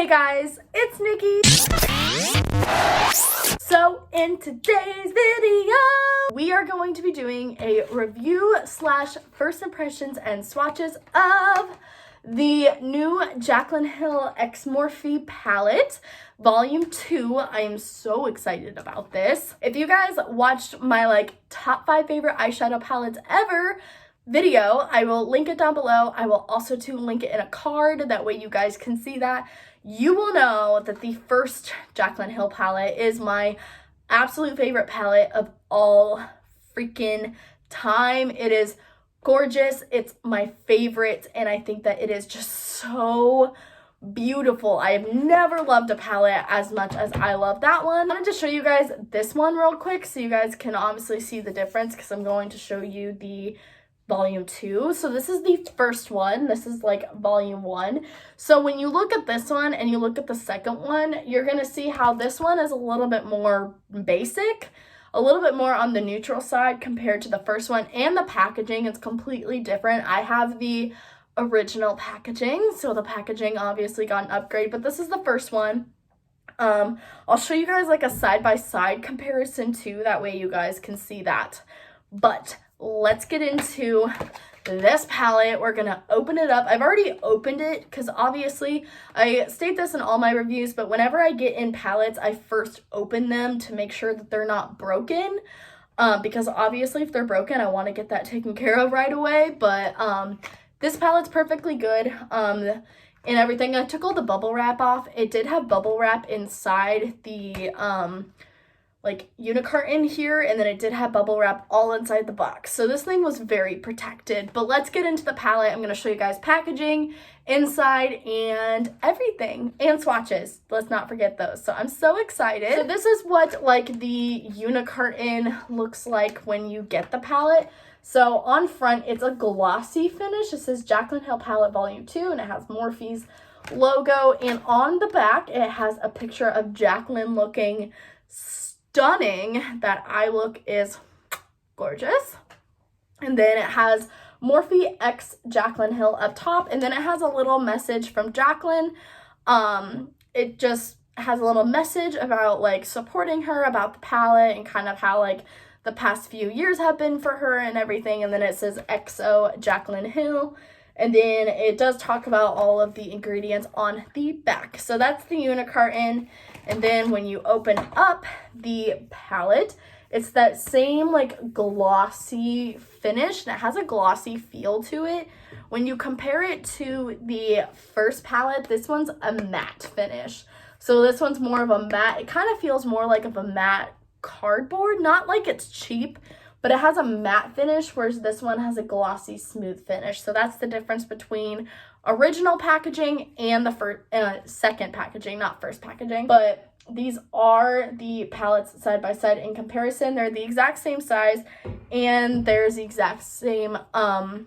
Hey guys, it's Nikki. So in today's video, we are going to be doing a review slash first impressions and swatches of the new Jaclyn Hill X Morphe palette, volume 2. I am so excited about this. If you guys watched my top 5 favorite eyeshadow palettes ever video, I will link it down below. I will also link it in a card, that way you guys can see that. You will know that the first Jaclyn Hill palette is my absolute favorite palette of all freaking time. It is gorgeous. It's my favorite, and I think that it is just so beautiful. I have never loved a palette as much as I love that one. I wanted to show you guys this one real quick so you guys can obviously see the difference, because I'm going to show you the volume 2. So this is the first one. This is volume 1. So when you look at this one and you look at the second one, you're gonna see how this one is a little bit more basic, a little bit more on the neutral side compared to the first one, and the packaging is completely different. I have the original packaging, so the packaging obviously got an upgrade, but this is the first one. I'll show you guys a side-by-side comparison too, that way you guys can see that. But let's get into this palette. We're gonna open it up. I've already opened it because obviously I state this in all my reviews, but whenever I get in palettes, I first open them to make sure that they're not broken, because obviously if they're broken, I want to get that taken care of right away. But this palette's perfectly good and everything. I took all the bubble wrap off. It did have bubble wrap inside the unicarton here, and then it did have bubble wrap all inside the box. So this thing was very protected. But let's get into the palette. I'm going to show you guys packaging, inside, and everything, and swatches. Let's not forget those. So I'm so excited. So this is what the unicarton looks like when you get the palette. So on front, it's a glossy finish. It says Jaclyn Hill Palette Volume 2, and it has Morphe's logo. And on the back, it has a picture of Jaclyn looking stunning. That eye look is gorgeous. And then it has Morphe X Jaclyn Hill up top, and then it has a little message from Jaclyn. It just has a little message about supporting her, about the palette, and kind of how the past few years have been for her and everything. And then it says XO Jaclyn Hill, and then it does talk about all of the ingredients on the back. So that's the unicarton. And then when you open up the palette, it's that same glossy finish, and it has a glossy feel to it. When you compare it to the first palette, this one's a matte finish. So this one's more of a matte. It kind of feels more of a matte cardboard. Not it's cheap, but it has a matte finish, whereas this one has a glossy, smooth finish. So that's the difference between original packaging and the second packaging, not first packaging. But these are the palettes side by side in comparison. They're the exact same size, and there's the exact same amount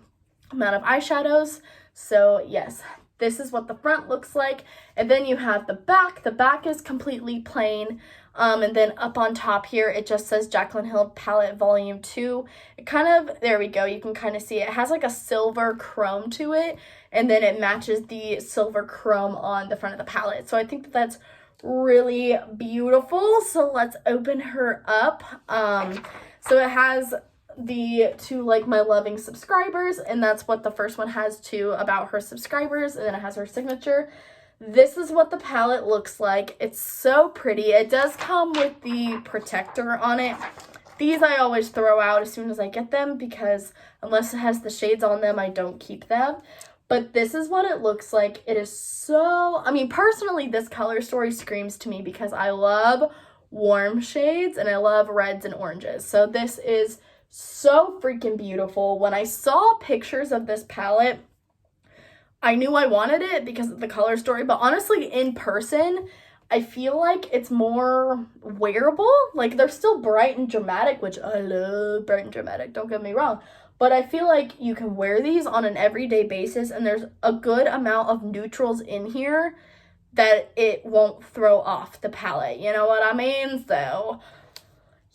of eyeshadows. So yes, this is what the front looks like. And then you have the back. The back is completely plain. And then up on top here, it just says Jaclyn Hill Palette Volume 2. It kind of, there we go, you can kind of see it has a silver chrome to it, and then it matches the silver chrome on the front of the palette. So I think that's really beautiful. So let's open her up. So it has the two my loving subscribers, and that's what the first one has too, about her subscribers, and then it has her signature. This is what the palette looks like. It's so pretty. It does come with the protector on it. These I always throw out as soon as I get them, because unless it has the shades on them, I don't keep them. But this is what it looks like. It is so, personally, this color story screams to me, because I love warm shades and I love reds and oranges. So this is so freaking beautiful. When I saw pictures of this palette, I knew I wanted it because of the color story, but honestly, in person, I feel it's more wearable. They're still bright and dramatic, which I love bright and dramatic, don't get me wrong. But I feel you can wear these on an everyday basis, and there's a good amount of neutrals in here that it won't throw off the palette. You know what I mean? So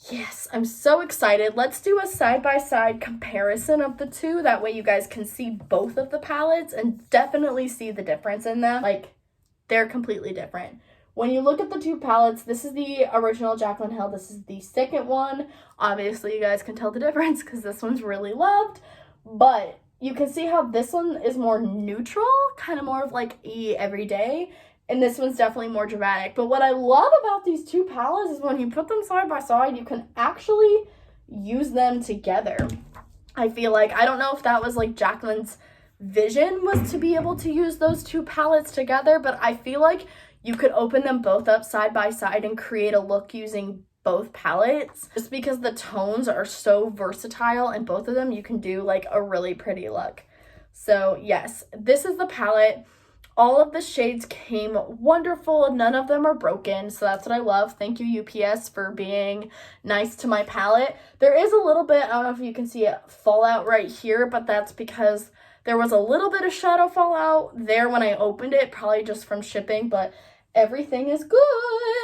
yes, I'm so excited. Let's do a side-by-side comparison of the two. That way you guys can see both of the palettes and definitely see the difference in them. they're completely different. When you look at the two palettes, this is the original Jaclyn Hill. This is the second one. Obviously, you guys can tell the difference because this one's really loved. But you can see how this one is more neutral, kind of more of like a everyday. And this one's definitely more dramatic. But what I love about these two palettes is when you put them side by side, you can actually use them together. I feel like, I don't know if that was like Jaclyn's vision was to be able to use those two palettes together, but I feel like you could open them both up side by side and create a look using both palettes. Just because the tones are so versatile in both of them, you can do like a really pretty look. So yes, this is the palette. All of the shades came wonderful. None of them are broken, so that's what I love. Thank you, UPS, for being nice to my palette. There is a little bit, I don't know if you can see it, fallout right here, but that's because there was a little bit of shadow fallout there when I opened it, probably just from shipping, but everything is good.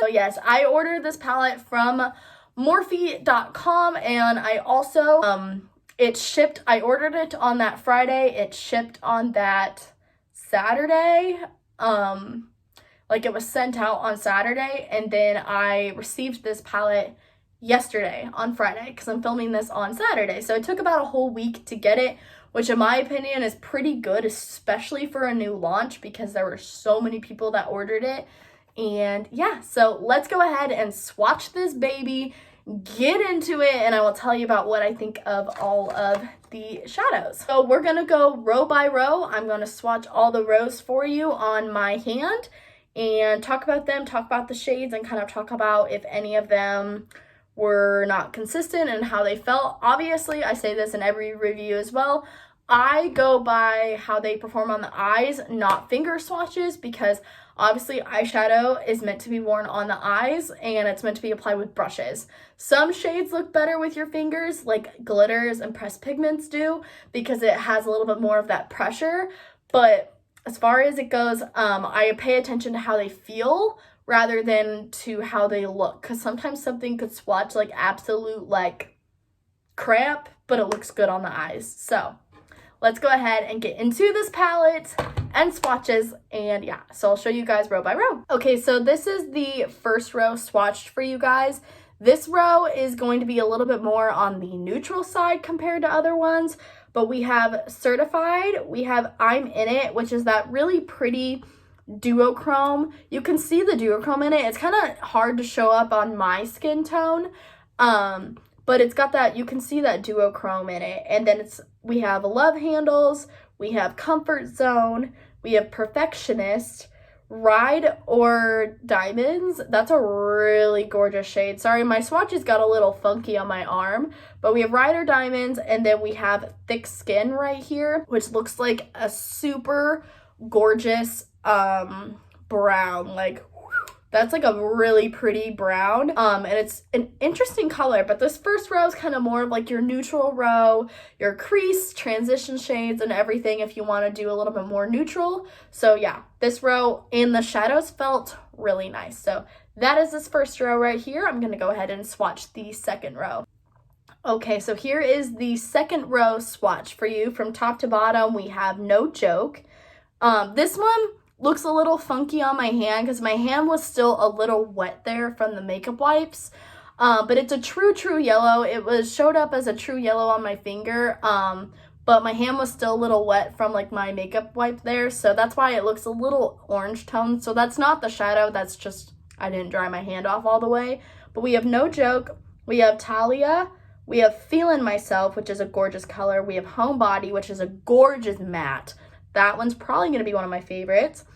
So yes, I ordered this palette from Morphe.com, and I also, it shipped, I ordered it on that Friday, it shipped on that Saturday, like it was sent out on Saturday, and then I received this palette yesterday on Friday because I'm filming this on Saturday. So it took about a whole week to get it, which in my opinion is pretty good, especially for a new launch because there were so many people that ordered it. And yeah, so let's go ahead and swatch this baby, get into it, and I will tell you about what I think of all of the shadows. So we're gonna go row by row. I'm gonna swatch all the rows for you on my hand and talk about them, talk about the shades, and kind of talk about if any of them were not consistent and how they felt. Obviously, I say this in every review as well, I go by how they perform on the eyes, not finger swatches, because obviously eyeshadow is meant to be worn on the eyes and it's meant to be applied with brushes. Some shades look better with your fingers, like glitters and pressed pigments do, because it has a little bit more of that pressure. But as far as it goes, I pay attention to how they feel rather than to how they look, because sometimes something could swatch like absolute like crap, but it looks good on the eyes. So let's go ahead and get into this palette and swatches, and yeah, so I'll show you guys row by row. Okay, so this is the first row swatched for you guys. This row is going to be a little bit more on the neutral side compared to other ones, but we have Certified, we have I'm In It, which is that really pretty duochrome. You can see the duochrome in it. It's kind of hard to show up on my skin tone, but it's got that, you can see that duochrome in it. And then we have Love Handles, we have Comfort Zone, we have Perfectionist, Ride or Diamonds. That's a really gorgeous shade. Sorry, my swatches got a little funky on my arm, but we have Ride or Diamonds, and then we have Thick Skin right here, which looks like a super gorgeous brown, like that's like a really pretty brown, and it's an interesting color. But this first row is kind of more of like your neutral row, your crease, transition shades, and everything if you want to do a little bit more neutral. So yeah, this row and the shadows felt really nice. So that is this first row right here. I'm gonna go ahead and swatch the second row. Okay, so here is the second row swatch for you. From top to bottom, we have No Joke. This one looks a little funky on my hand because my hand was still a little wet there from the makeup wipes, but it's a true yellow. It showed up as a true yellow on my finger, but my hand was still a little wet from like my makeup wipe there, so that's why it looks a little orange tone. So that's not the shadow, that's just I didn't dry my hand off all the way. But we have No Joke, we have Talia, we have Feelin' Myself, which is a gorgeous color, we have Homebody, which is a gorgeous matte. That one's probably going to be one of my favorites.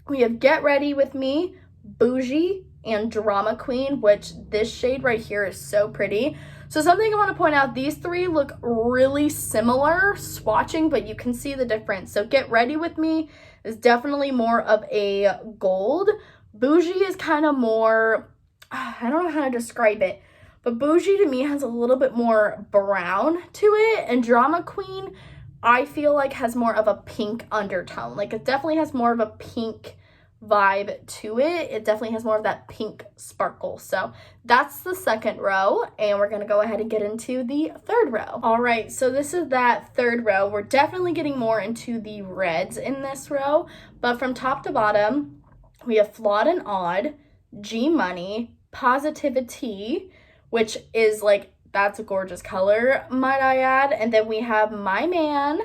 We have Get Ready With Me, Bougie, and Drama Queen, which this shade right here is so pretty. So something I want to point out, these three look really similar swatching, but you can see the difference. So Get Ready With Me is definitely more of a gold. Bougie is kind of more, I don't know how to describe it, but Bougie to me has a little bit more brown to it, and Drama Queen I feel like has more of a pink undertone. Like it definitely has more of a pink vibe to it. It definitely has more of that pink sparkle. So that's the second row, and we're gonna go ahead and get into the third row. All right, so this is that third row. We're definitely getting more into the reds in this row, but from top to bottom, We have Flawed and Odd, G Money, Positivity, which is like, that's a gorgeous color, might I add. And then we have My Man,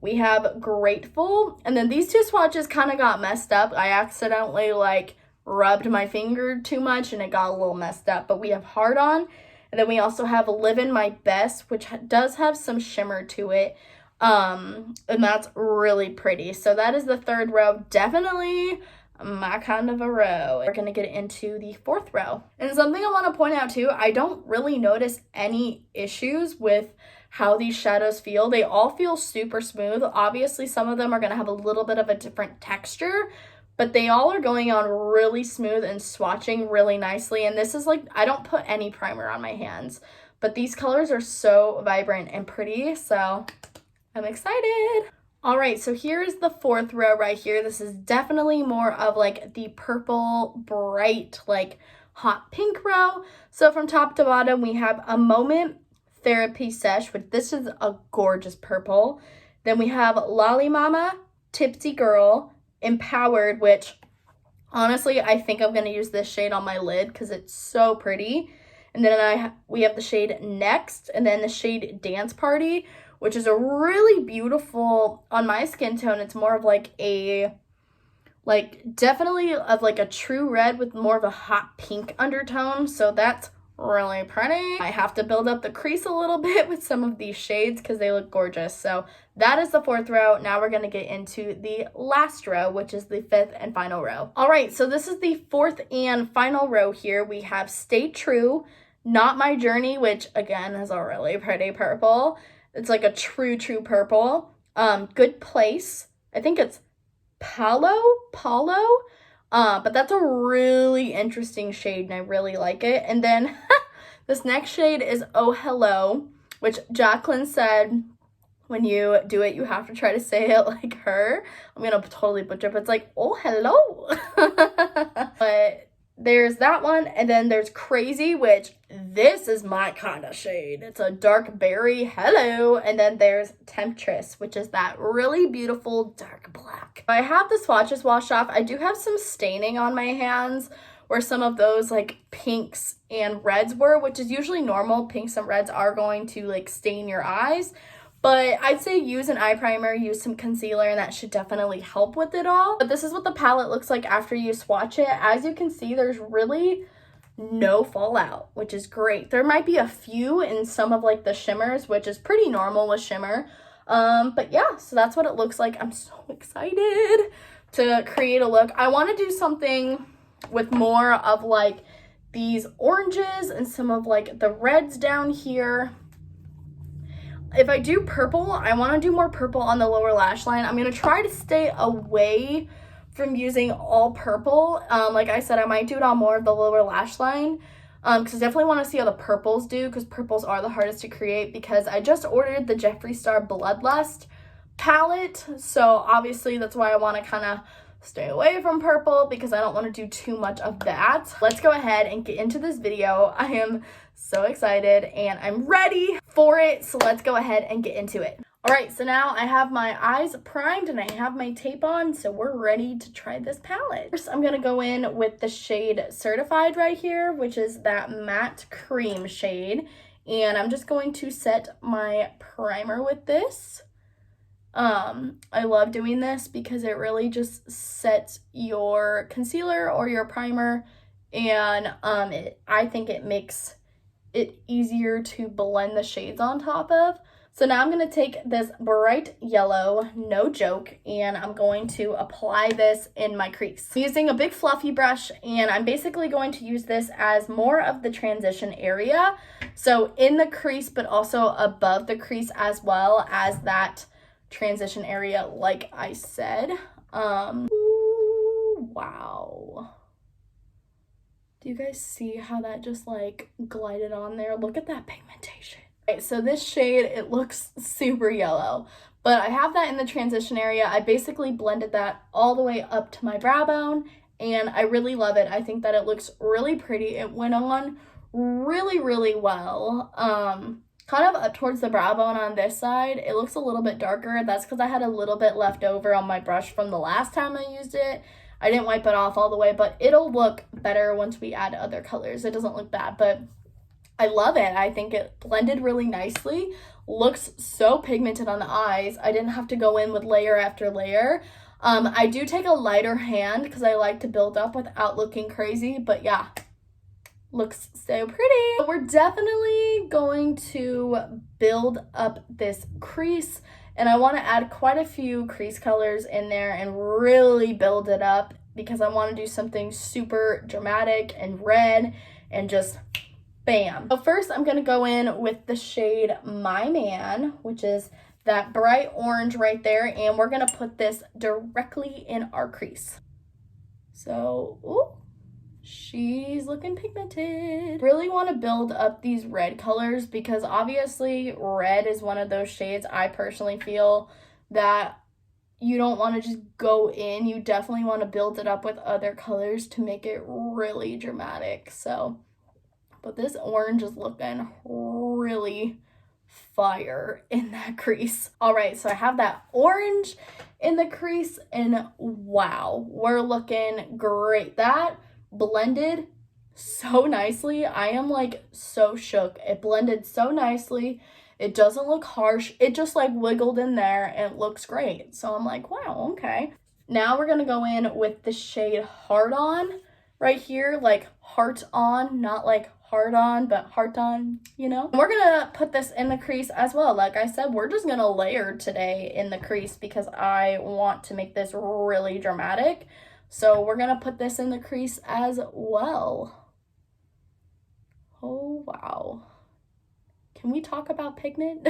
we have Grateful, and then these two swatches kind of got messed up. I accidentally like rubbed my finger too much and it got a little messed up. But we have Hard On, and then we also have Livin' My Best, which does have some shimmer to it. And that's really pretty. So that is the third row. Definitely my kind of a row. We're gonna get into the fourth row. And something I want to point out too, I don't really notice any issues with how these shadows feel. They all feel super smooth. Obviously, some of them are gonna have a little bit of a different texture, but they all are going on really smooth and swatching really nicely. And this is like, I don't put any primer on my hands, but these colors are so vibrant and pretty, so I'm excited. All right, so here's the fourth row right here. This is definitely more of like the purple, bright, like hot pink row. So from top to bottom, we have A Moment, Therapy Sesh, which this is a gorgeous purple. Then we have Lolly Mama, Tipsy Girl, Empowered, which honestly, I think I'm going to use this shade on my lid because it's so pretty. And then we have the shade Next, and then the shade Dance Party, which is a really beautiful, on my skin tone, it's more of like a, like definitely of like a true red with more of a hot pink undertone. So that's really pretty. I have to build up the crease a little bit with some of these shades because they look gorgeous. So that is the fourth row. Now we're going to get into the last row, which is the fifth and final row. All right, so this is the fourth and final row here. We have Stay True, Not My Journey, which again is a really pretty purple. It's like a true purple. Good Place. I think it's Paulo. But that's a really interesting shade and I really like it. And then this next shade is Oh Hello, which Jaclyn said when you do it, you have to try to say it like her. I'm gonna totally butcher it, but it's like, oh hello. But there's that one, and then there's Crazy, which this is my kind of shade. It's a dark berry, hello. And then there's Temptress, which is that really beautiful dark black. I have the swatches washed off. I do have some staining on my hands where some of those like pinks and reds were, which is usually normal. Pinks and reds are going to like stain your eyes. But I'd say use an eye primer, use some concealer, and that should definitely help with it all. But this is what the palette looks like after you swatch it. As you can see, there's really no fallout, which is great. There might be a few in some of like the shimmers, which is pretty normal with shimmer. But yeah, so that's what it looks like. I'm so excited to create a look. I want to do something with more of like these oranges and some of like the reds down here. If I do purple, I want to do more purple on the lower lash line. I'm going to try to stay away from using all purple. Like I said, I might do it on more of the lower lash line because I definitely want to see how the purples do, because purples are the hardest to create, because I just ordered the Jeffree Star Bloodlust palette. So obviously that's why I want to kind of stay away from purple, because I don't want to do too much of that. Let's go ahead and get into this video. I am so excited and I'm ready for it. So let's go ahead and get into it. All right, so now I have my eyes primed and I have my tape on, so we're ready to try this palette. First, I'm gonna go in with the shade Certified right here, which is that matte cream shade. And I'm just going to set my primer with this. I love doing this because it really just sets your concealer or your primer, and I think it makes it easier to blend the shades on top of. So now I'm going to take this bright yellow, no joke, and I'm going to apply this in my crease. I'm using a big fluffy brush, and I'm basically going to use this as more of the transition area. So in the crease, but also above the crease as well as that transition area, like I said. Ooh, wow. Do you guys see how that just like glided on there? Look at that pigmentation. Right, so this shade, it looks super yellow, but I have that in the transition area. I basically blended that all the way up to my brow bone, and I really love it. I think that it looks really pretty. It went on really well. Kind of up towards the brow bone on this side, it looks a little bit darker. That's because I had a little bit left over on my brush from the last time I used it. I didn't wipe it off all the way, but it'll look better once we add other colors. It doesn't look bad, but I love it. I think it blended really nicely. Looks so pigmented on the eyes. I didn't have to go in with layer after layer. I do take a lighter hand because I like to build up without looking crazy, but yeah, looks so pretty. We're definitely going to build up this crease, and I want to add quite a few crease colors in there and really build it up because I want to do something super dramatic and red and just bam. So first I'm going to go in with the shade My Man, which is that bright orange right there, and we're going to put this directly in our crease. So, ooh, she's looking pigmented. Really want to build up these red colors because obviously red is one of those shades I personally feel that you don't want to just go in. You definitely want to build it up with other colors to make it really dramatic. So, but this orange is looking really fire in that crease. All right, so I have that orange in the crease, and wow, we're looking great. That blended so nicely. I am like so shook. It blended so nicely. It doesn't look harsh. It just like wiggled in there and it looks great. So I'm like, wow, okay. Now we're gonna go in with the shade Hard On right here, like heart on, not like hard on, but heart on, you know? We're gonna put this in the crease as well. Like I said, we're just gonna layer today in the crease because I want to make this really dramatic. So we're gonna put this in the crease as well. Oh, wow. Can we talk about pigment?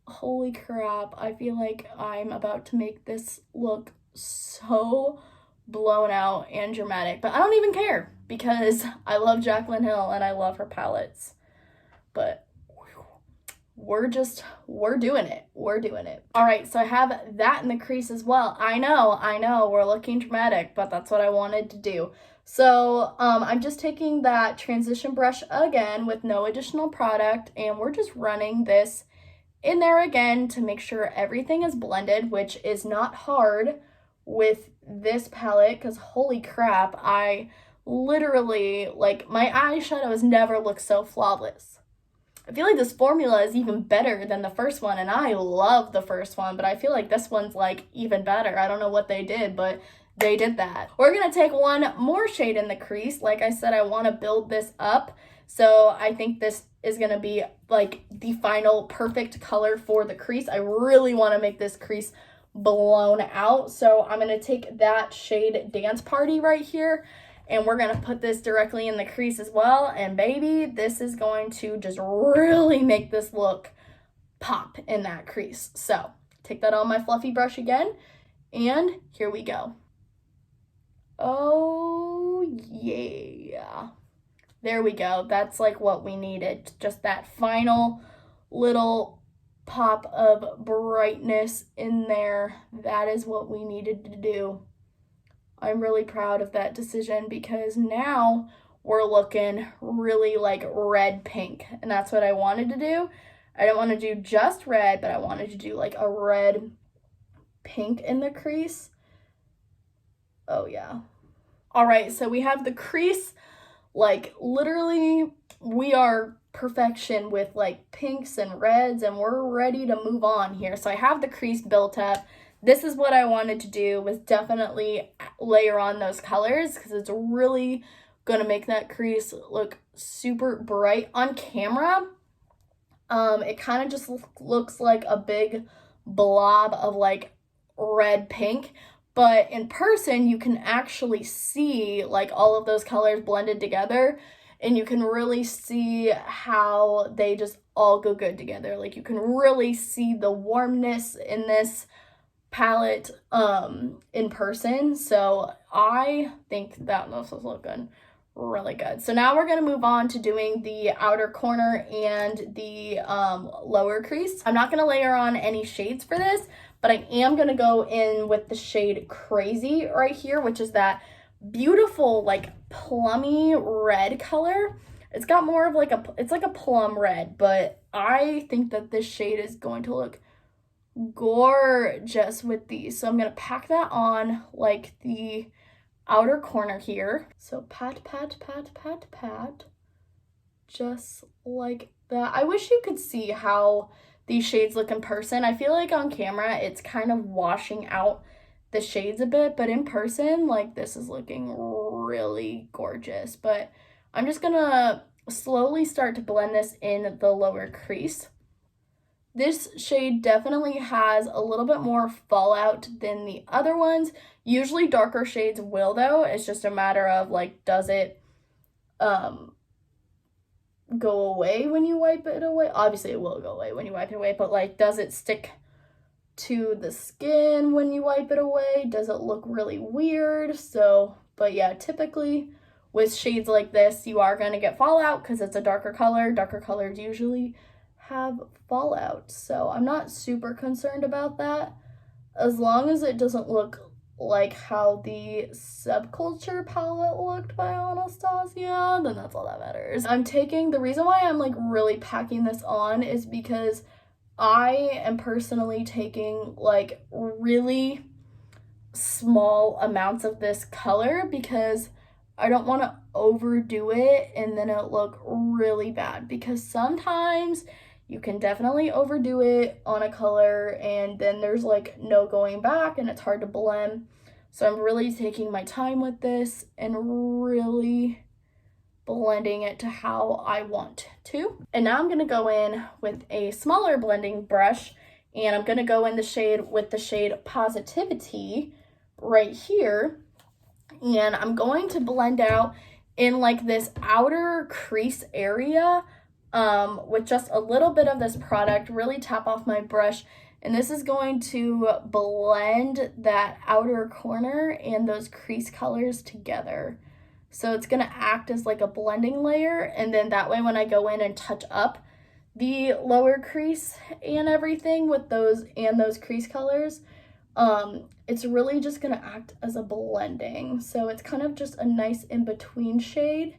Holy crap, I feel like I'm about to make this look so blown out and dramatic, but I don't even care because I love Jaclyn Hill and I love her palettes. But we're doing it. We're doing it. All right, so I have that in the crease as well. I know, we're looking dramatic, but that's what I wanted to do. So I'm just taking that transition brush again with no additional product, and we're just running this in there again to make sure everything is blended, which is not hard with this palette because holy crap, I literally, like, my eyeshadows never look so flawless. I feel like this formula is even better than the first one, and I love the first one, but I feel like this one's like even better. I don't know what they did, but they did that. We're gonna take one more shade in the crease. Like I said, I want to build this up, so I think this is gonna be like the final perfect color for the crease. I really want to make this crease blown out, so I'm gonna take that shade Dance Party right here, and we're gonna put this directly in the crease as well. And baby, this is going to just really make this look pop in that crease. So take that on my fluffy brush again, and here we go. Oh yeah, there we go. That's like what we needed, just that final little pop of brightness in there. That is what we needed to do. I'm really proud of that decision because now we're looking really like red pink, and that's what I wanted to do. I didn't want to do just red, but I wanted to do like a red pink in the crease. Oh yeah. All right, so we have the crease, like literally we are perfection with like pinks and reds, and we're ready to move on here. So I have the crease built up. This is what I wanted to do, was definitely layer on those colors because it's really gonna make that crease look super bright on camera. It kind of just looks like a big blob of like red pink, but in person you can actually see like all of those colors blended together, and you can really see how they just all go good together. Like you can really see the warmness in this palette in person. So I think that this is looking really good. So now we're going to move on to doing the outer corner and the lower crease. I'm not going to layer on any shades for this, but I am going to go in with the shade Crazy right here, which is that beautiful like plummy red color. It's got more of like it's like a plum red, but I think that this shade is going to look gorgeous with these. So I'm going to pack that on like the outer corner here. So pat, pat, pat, pat, pat. Just like that. I wish you could see how these shades look in person. I feel like on camera it's kind of washing out the shades a bit, but in person, like, this is looking really gorgeous. But I'm just gonna slowly start to blend this in the lower crease. This shade definitely has a little bit more fallout than the other ones. Usually darker shades will, though. It's just a matter of, like, does it go away when you wipe it away? Obviously it will go away when you wipe it away, but, like, does it stick to the skin when you wipe it away? Does it look really weird? So, but yeah, typically with shades like this, you are going to get fallout because it's a darker color. Darker colors usually have fallout, so I'm not super concerned about that. As long as it doesn't look like how the Subculture palette looked by Anastasia, then that's all that matters. The reason why I'm like really packing this on is because I am personally taking like really small amounts of this color because I don't want to overdo it and then it look really bad, because sometimes you can definitely overdo it on a color and then there's like no going back and it's hard to blend. So I'm really taking my time with this and really blending it to how I want to. And now I'm going to go in with a smaller blending brush, and I'm going to go in the shade with the shade Positivity right here, and I'm going to blend out in like this outer crease area with just a little bit of this product. Really tap off my brush, and this is going to blend that outer corner and those crease colors together. So it's going to act as like a blending layer, and then that way when I go in and touch up the lower crease and everything with those crease colors, it's really just going to act as a blending. So it's kind of just a nice in-between shade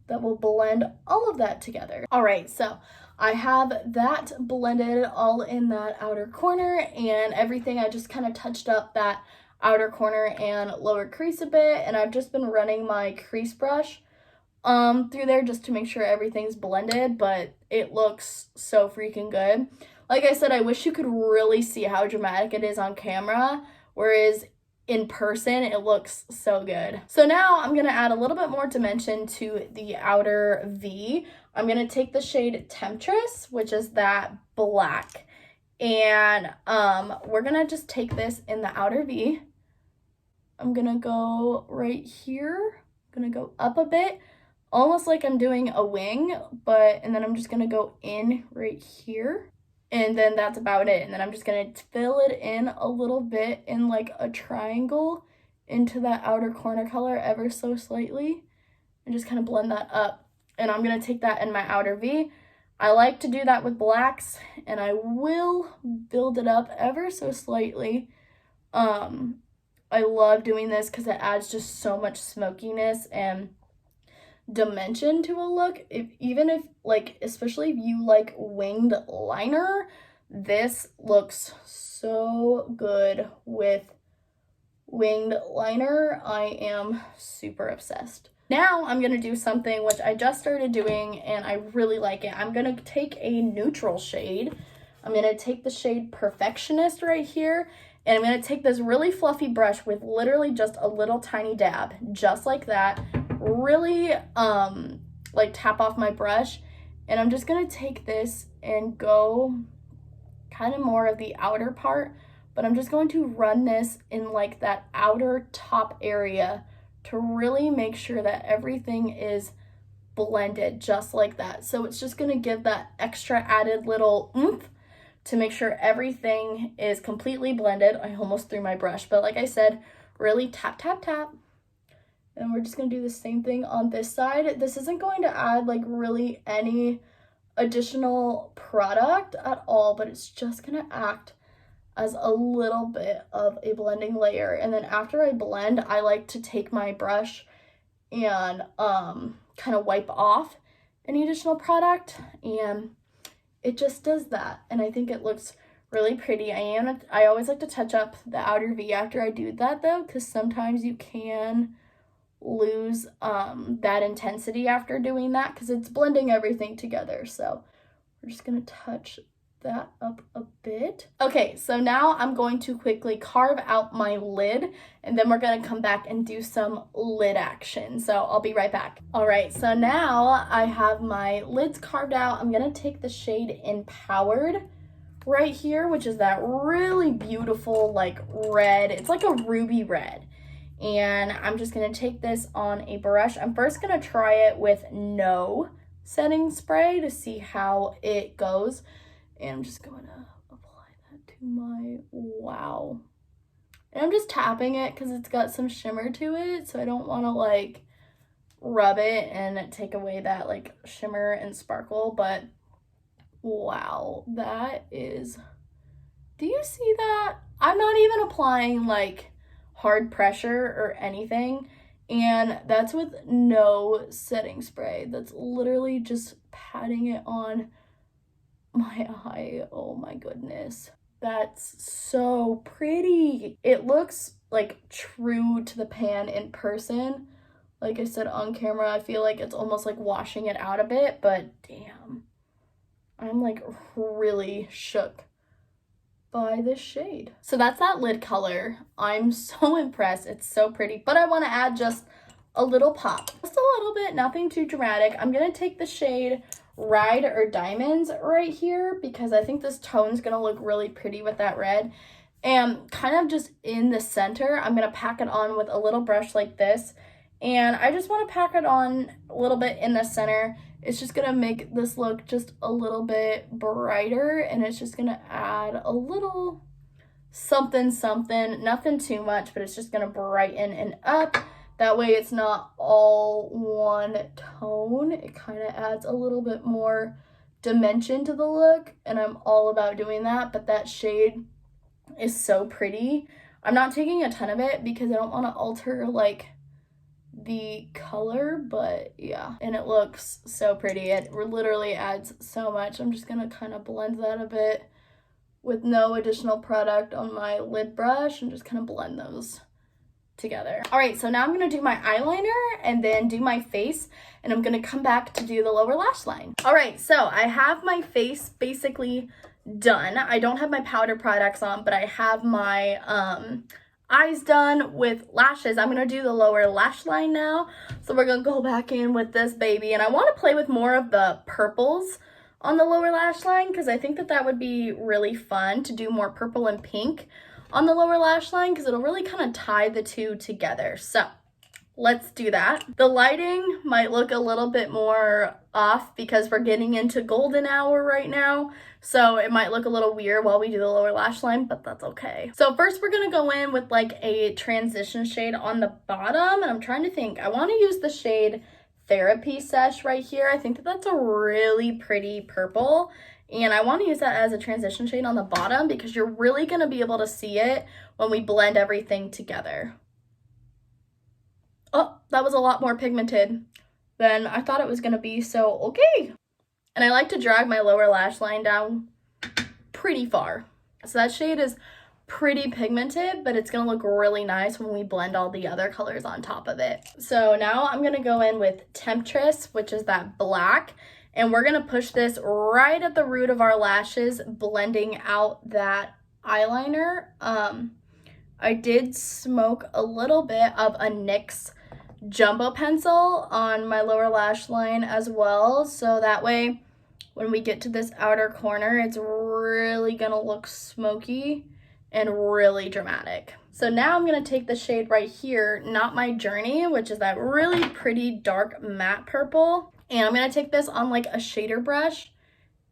that will blend all of that together. All right, so I have that blended all in that outer corner and everything. I just kind of touched up that outer corner and lower crease a bit, and I've just been running my crease brush through there just to make sure everything's blended, but it looks so freaking good. Like I said, I wish you could really see how dramatic it is on camera, whereas in person it looks so good. So now I'm going to add a little bit more dimension to the outer V. I'm going to take the shade Temptress, which is that black, and we're going to just take this in the outer V. I'm going to go right here. I'm going to go up a bit, almost like I'm doing a wing, and then I'm just going to go in right here. And then that's about it. And then I'm just going to fill it in a little bit in like a triangle into that outer corner color ever so slightly, and just kind of blend that up. And I'm going to take that in my outer V. I like to do that with blacks, and I will build it up ever so slightly. I love doing this because it adds just so much smokiness and dimension to a look. Even if like, especially if you like winged liner, this looks so good with winged liner. I am super obsessed. Now I'm going to do something which I just started doing and I really like it. I'm going to take a neutral shade. I'm going to take the shade Perfectionist right here, and I'm going to take this really fluffy brush with literally just a little tiny dab, just like that. Really like tap off my brush, and I'm just going to take this and go kind of more of the outer part, but I'm just going to run this in like that outer top area to really make sure that everything is blended just like that. So it's just going to give that extra added little oomph to make sure everything is completely blended. I almost threw my brush, but like I said, really tap, tap, tap. And we're just going to do the same thing on this side. This isn't going to add like really any additional product at all, but it's just going to act as a little bit of a blending layer. And then after I blend, I like to take my brush and kind of wipe off any additional product, and it just does that, and I think it looks really pretty. I always like to touch up the outer V after I do that though, because sometimes you can lose that intensity after doing that because it's blending everything together. So we're just gonna touch that up a bit. Okay, so now I'm going to quickly carve out my lid, and then we're gonna come back and do some lid action. So I'll be right back. All right, so now I have my lids carved out. I'm gonna take the shade Empowered right here, which is that really beautiful like red. It's like a ruby red. And I'm just gonna take this on a brush. I'm first gonna try it with no setting spray to see how it goes. And I'm just going to apply that to my, wow. And I'm just tapping it because it's got some shimmer to it. So I don't want to like rub it and take away that like shimmer and sparkle. But wow, that is, do you see that? I'm not even applying like hard pressure or anything. And that's with no setting spray. That's literally just patting it on my eye. Oh my goodness, that's so pretty. It looks like true to the pan in person. Like I said, on camera I feel like it's almost like washing it out a bit, but damn, I'm like really shook by this shade. So that's that lid color. I'm so impressed. It's so pretty, but I want to add just a little pop, just a little bit, nothing too dramatic. I'm gonna take the shade Ride or Diamonds right here because I think this tone's gonna look really pretty with that red. And kind of just in the center, I'm gonna pack it on with a little brush like this. And I just wanna pack it on a little bit in the center. It's just gonna make this look just a little bit brighter, and it's just gonna add a little something, nothing too much, but it's just gonna brighten and up. That way it's not all one tone. It kind of adds a little bit more dimension to the look, and I'm all about doing that, but that shade is so pretty. I'm not taking a ton of it because I don't want to alter like the color, but yeah, and it looks so pretty. It literally adds so much. I'm just gonna kind of blend that a bit with no additional product on my lid brush and just kind of blend those together. All right, so now I'm gonna do my eyeliner and then do my face, and I'm gonna come back to do the lower lash line. All right, so I have my face basically done. I don't have my powder products on, but I have my eyes done with lashes. I'm gonna do the lower lash line now. So we're gonna go back in with this baby, and I want to play with more of the purples on the lower lash line because I think that that would be really fun to do more purple and pink on the lower lash line because it'll really kind of tie the two together. So let's do that. The lighting might look a little bit more off because we're getting into golden hour right now. So it might look a little weird while we do the lower lash line, but that's okay. So first we're gonna go in with like a transition shade on the bottom. And I'm trying to think, I wanna use the shade Therapy Sesh right here. I think that that's a really pretty purple. And I want to use that as a transition shade on the bottom because you're really going to be able to see it when we blend everything together. Oh, that was a lot more pigmented than I thought it was going to be, so okay. And I like to drag my lower lash line down pretty far. So that shade is pretty pigmented, but it's going to look really nice when we blend all the other colors on top of it. So now I'm going to go in with Temptress, which is that black. And we're gonna push this right at the root of our lashes, blending out that eyeliner. I did smoke a little bit of a NYX jumbo pencil on my lower lash line as well. So that way, when we get to this outer corner, it's really gonna look smoky and really dramatic. So now I'm gonna take the shade right here, Not My Journey, which is that really pretty dark matte purple. And I'm going to take this on like a shader brush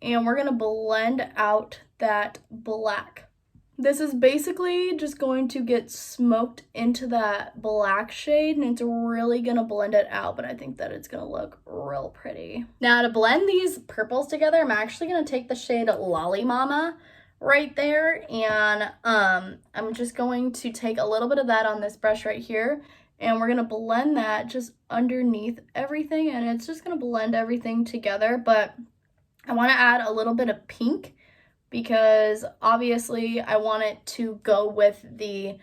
and we're going to blend out that black. This is basically just going to get smoked into that black shade and it's really going to blend it out, but I think that it's going to look real pretty. Now to blend these purples together, I'm actually going to take the shade Lolly Mama right there and I'm just going to take a little bit of that on this brush right here. And we're going to blend that just underneath everything. And it's just going to blend everything together. But I want to add a little bit of pink because obviously I want it to go with the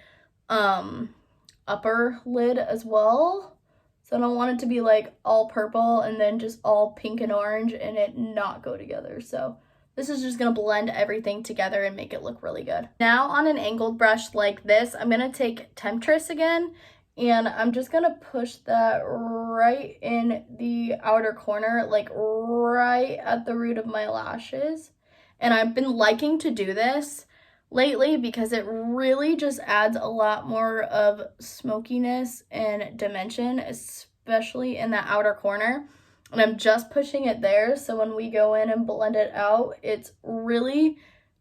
upper lid as well. So I don't want it to be like all purple and then just all pink and orange and it not go together. So this is just going to blend everything together and make it look really good. Now on an angled brush like this, I'm going to take Temptress again, and I'm just going to push that right in the outer corner, like right at the root of my lashes. And I've been liking to do this lately because it really just adds a lot more of smokiness and dimension, especially in the outer corner. And I'm just pushing it there, so when we go in and blend it out, it's really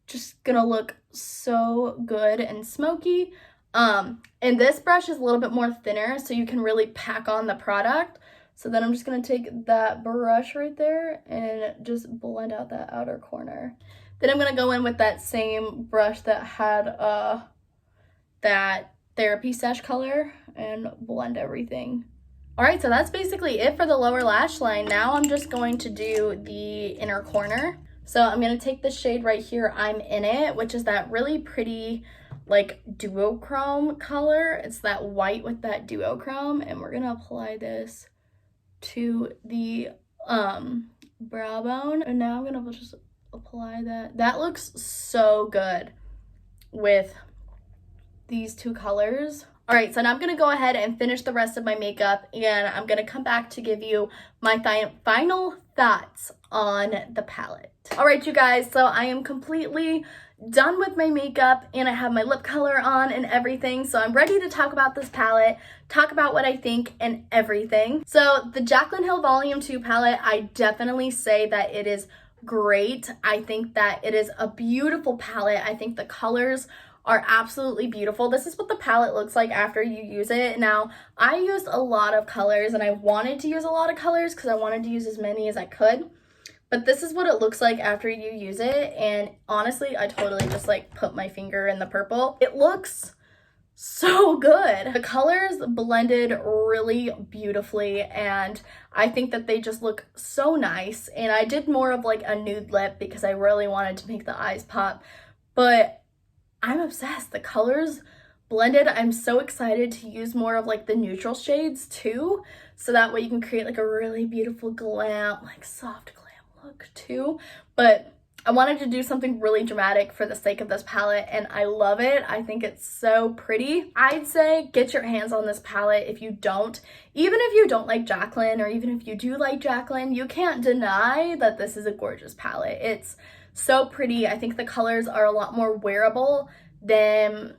just gonna look so good and smoky. And this brush is a little bit more thinner, so you can really pack on the product. So then I'm just gonna take that brush right there and just blend out that outer corner. Then I'm gonna go in with that same brush that had that therapy sesh color and blend everything. All right, so that's basically it for the lower lash line. Now I'm just going to do the inner corner. So I'm gonna take the shade right here, I'm in it, which is that really pretty like duochrome color. It's that white with that duochrome, and we're gonna apply this to the brow bone. And now I'm gonna just apply that. That looks so good with these two colors. All right, so now I'm gonna go ahead and finish the rest of my makeup, and I'm gonna come back to give you my final thoughts on the palette. All right, you guys, so I am completely done with my makeup and I have my lip color on and everything, so I'm ready to talk about this palette, talk about what I think and everything. So the Jaclyn Hill Volume 2 palette, I definitely say that it is great. I think that it is a beautiful palette. I think the colors are absolutely beautiful. This is what the palette looks like after you use it. Now, I used a lot of colors and I wanted to use a lot of colors because I wanted to use as many as I could. But this is what it looks like after you use it. And honestly, I totally just like put my finger in the purple. It looks so good. The colors blended really beautifully and I think that they just look so nice. And I did more of like a nude lip because I really wanted to make the eyes pop. But I'm obsessed. The colors blended. I'm so excited to use more of like the neutral shades too, so that way you can create like a really beautiful glam, like soft glam look too. But I wanted to do something really dramatic for the sake of this palette, and I love it. I think it's so pretty. I'd say get your hands on this palette if you don't. Even if you don't like Jaclyn, or even if you do like Jaclyn, you can't deny that this is a gorgeous palette. It's so pretty. I think the colors are a lot more wearable than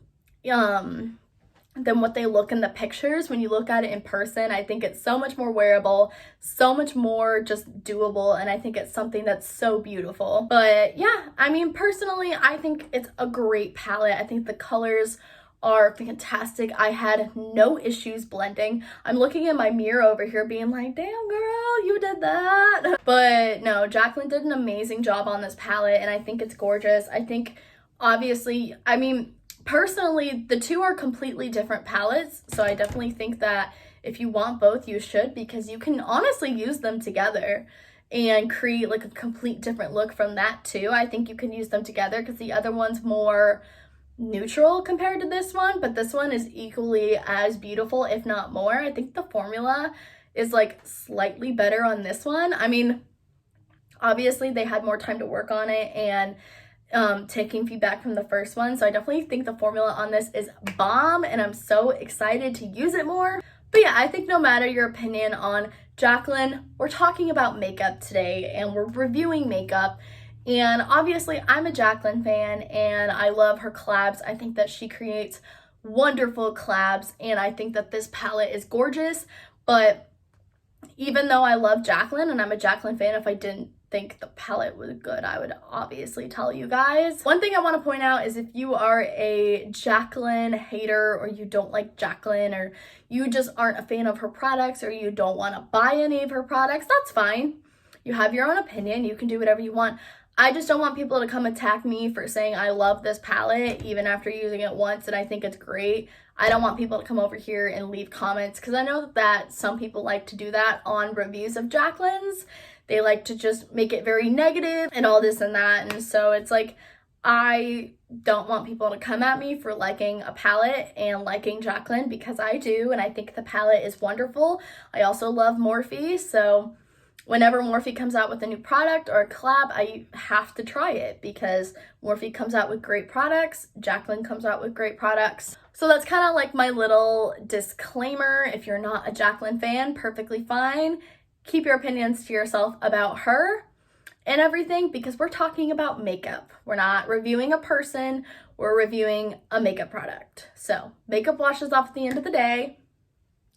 what they look in the pictures. When you look at it in person, I think it's so much more wearable, so much more just doable, and I think it's something that's so beautiful. But yeah, I mean, personally, I think it's a great palette. I think the colors are fantastic. I had no issues blending. I'm looking in my mirror over here being like, damn girl, you did that. But no, Jaclyn did an amazing job on this palette and I think it's gorgeous. I think obviously, I mean, personally, the two are completely different palettes. So I definitely think that if you want both, you should, because you can honestly use them together and create like a complete different look from that too. I think you can use them together because the other one's more neutral compared to this one, but this one is equally as beautiful, if not more. I think the formula is like slightly better on this one. I mean, obviously they had more time to work on it and taking feedback from the first one, so I definitely think the formula on this is bomb and I'm so excited to use it more. But yeah, I think no matter your opinion on Jaclyn, we're talking about makeup today and we're reviewing makeup. And obviously I'm a Jaclyn fan and I love her collabs. I think that she creates wonderful collabs and I think that this palette is gorgeous. But even though I love Jaclyn and I'm a Jaclyn fan, if I didn't think the palette was good, I would obviously tell you guys. One thing I want to point out is if you are a Jaclyn hater or you don't like Jaclyn or you just aren't a fan of her products or you don't want to buy any of her products, that's fine. You have your own opinion. You can do whatever you want. I just don't want people to come attack me for saying I love this palette even after using it once and I think it's great. I don't want people to come over here and leave comments because I know that some people like to do that on reviews of Jaclyn's. They like to just make it very negative and all this and that, and so it's like, I don't want people to come at me for liking a palette and liking Jaclyn, because I do, and I think the palette is wonderful. I also love Morphe, so whenever Morphe comes out with a new product or a collab, I have to try it because Morphe comes out with great products, Jaclyn comes out with great products. So that's kind of like my little disclaimer. If you're not a Jaclyn fan, perfectly fine. Keep your opinions to yourself about her and everything, because we're talking about makeup. We're not reviewing a person, we're reviewing a makeup product. So makeup washes off at the end of the day,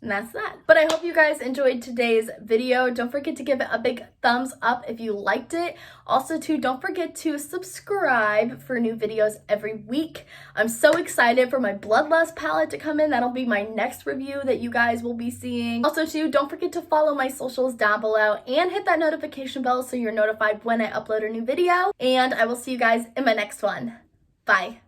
and that's that. But I hope you guys enjoyed today's video. Don't forget to give it a big thumbs up if you liked it. Also too, don't forget to subscribe for new videos every week. I'm so excited for my Bloodlust palette to come in. That'll be my next review that you guys will be seeing. Also too, don't forget to follow my socials down below and hit that notification bell so you're notified when I upload a new video. And I will see you guys in my next one. Bye.